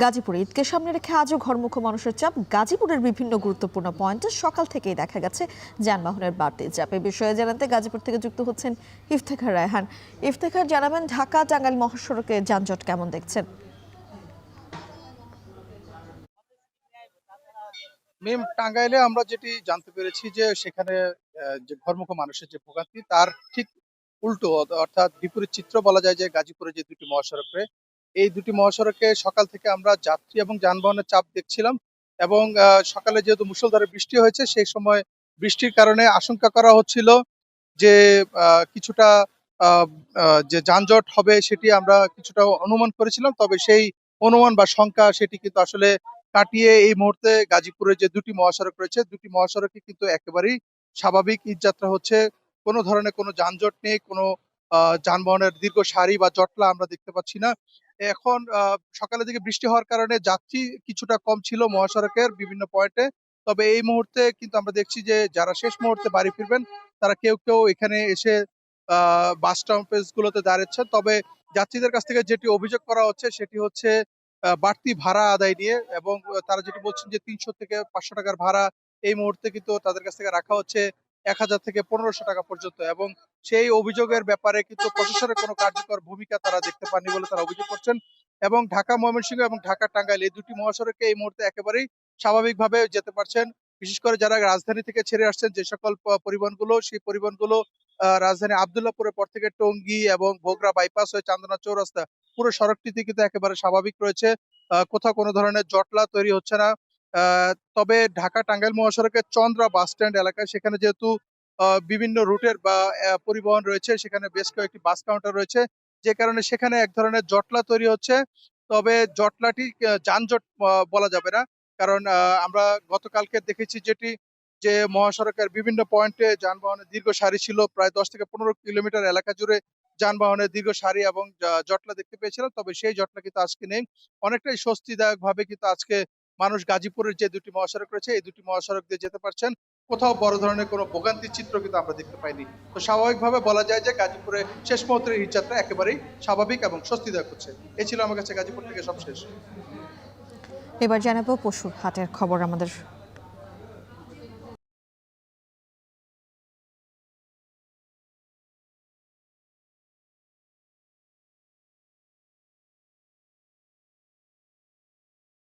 গাজীপুরে ঈদকে সামনে রেখে আজও ঘরমুখো মানুষের চাপ। গাজীপুরের বিভিন্ন গুরুত্বপূর্ণ পয়েন্টে সকাল থেকেই দেখা গেছে যানবাহনের বাড়তি চাপ। এ বিষয়ে জানাতে গাজীপুর থেকে যুক্ত হচ্ছেন ইফতেখার রায়হান। ইফতেখার, জানাবেন ঢাকা টাঙ্গাইল মহাসড়কে যানজট কেমন দেখছেন? টাঙ্গাইলে আমরা যেটি জানতে পেরেছি যে সেখানে যে ঘরমুখো মানুষের যে ভোগান্তি তার ঠিক উল্টো, অর্থাৎ বিপরীত চিত্র বলা যায় যে গাজীপুরে যে দুটি মহাসড়কে, এই দুটি মহাসড়কে সকাল থেকে আমরা যাত্রী এবং যানবাহনের চাপ দেখছিলাম। এবং সকালে যেহেতু মুষলধারে বৃষ্টি হয়েছে, সেই সময় বৃষ্টির কারণে আশঙ্কা করা হচ্ছিল যে কিছুটা আহ, যে যানজট হবে সেটি আমরা কিছুটা অনুমান করেছিলাম। তবে সেই অনুমান বা শঙ্কা সেটি কিন্তু আসলে কাটিয়ে এই মুহূর্তে গাজীপুরে যে দুটি মহাসড়ক রয়েছে, দুটি মহাসড়কে কিন্তু একেবারেই স্বাভাবিক ঈদযাত্রা হচ্ছে। কোনো ধরনের কোনো যানজট নেই, কোনো যানবাহনের দীর্ঘ সারি বা জটলা আমরা দেখতে পাচ্ছি না। এখন সকালের দিকে বৃষ্টি হওয়ার কারণে যাত্রী কিছুটা কম ছিল মহাসড়কের বিভিন্ন পয়েন্টে। তবে এই মুহূর্তে কিন্তু আমরা দেখছি যে যারা শেষ মুহূর্তে বাড়ি ফিরবেন তারা কেউ কেউ এখানে এসে বাস স্টপেজ গুলোতে দাঁড়াচ্ছেন। তবে যাত্রীদের কাছ থেকে যেটি অভিযোগ করা হচ্ছে সেটি হচ্ছে বাড়তি ভাড়া আদায় নিয়ে। এবং তারা যেটি বলছেন যে ৩০০ থেকে ৫০০ টাকার ভাড়া এই মুহূর্তে কিন্তু তাদের কাছ থেকে রাখা হচ্ছে ১,০০০ থেকে ১৫০০ টাকা পর্যন্ত। এবং সেই অভিযোগের ব্যাপারে কিন্তু প্রশাসনের কোনো কার্যকর ভূমিকা তারা দেখতে পাননি বলে তারা অভিযোগ করছেন। এবং ঢাকা ময়মনসিংহ এবং ঢাকা টাঙ্গাইল এই দুটি মহাসড়কে এই মুহূর্তে একেবারেই স্বাভাবিকভাবে যেতে পারছেন। বিশেষ করে যারা রাজধানী থেকে ছেড়ে আসছেন যে সকল পরিবহনগুলো, সেই পরিবহনগুলো রাজধানী আব্দুল্লাহপুরের পর থেকে টঙ্গী এবং বগুড়া বাইপাস হয়ে চান্দনা চৌরাস্তা পুরো সড়কটিতে কিন্তু একেবারে স্বাভাবিক রয়েছে। কোথাও কোনো ধরনের জটলা তৈরি হচ্ছে না। তবে ঢাকা টাঙ্গাইল মহাসড়কের চন্দ্রা বাস স্ট্যান্ড এলাকায়, সেখানে যেহেতু বিভিন্ন রুটের বা পরিবহন রয়েছে, সেখানে বেশ কয়েকটি বাস কাউন্টার রয়েছে, যে কারণে সেখানে এক ধরনের জটলা তৈরি হচ্ছে। তবে জটলাটি যানজট বলা যাবে না, কারণ আমরা গতকালকে দেখেছি যেটি যে মহাসড়কের বিভিন্ন পয়েন্টে যানবাহনের দীর্ঘ সারি ছিল, প্রায় ১০ থেকে ১৫ কিলোমিটার এলাকা জুড়ে যানবাহনের দীর্ঘ সারি এবং জটলা দেখতে পেয়েছিলাম। তবে সেই জটলা কিন্তু আজকে নেই। অনেকটাই স্বস্তিদায়ক ভাবে কিন্তু আজকে মানুষ গাজীপুরের যে দুটি মহাসড়ক রয়েছে এই দুটি মহাসড়ক দিয়ে যেতে পারছেন। কোথাও বড় ধরনের কোনো ভোগান্তির চিত্র কিন্তু আমরা দেখতে পাইনি। তো স্বাভাবিকভাবে বলা যায় যে গাজীপুরে শেষ মুহূর্তের ঈদযাত্রা একেবারেই স্বাভাবিক এবং স্বস্তিদায়ক হচ্ছে। এই ছিল আমার কাছে গাজীপুর থেকে সবশেষ। এবার জানাবো পশুর হাটের খবর। আমাদের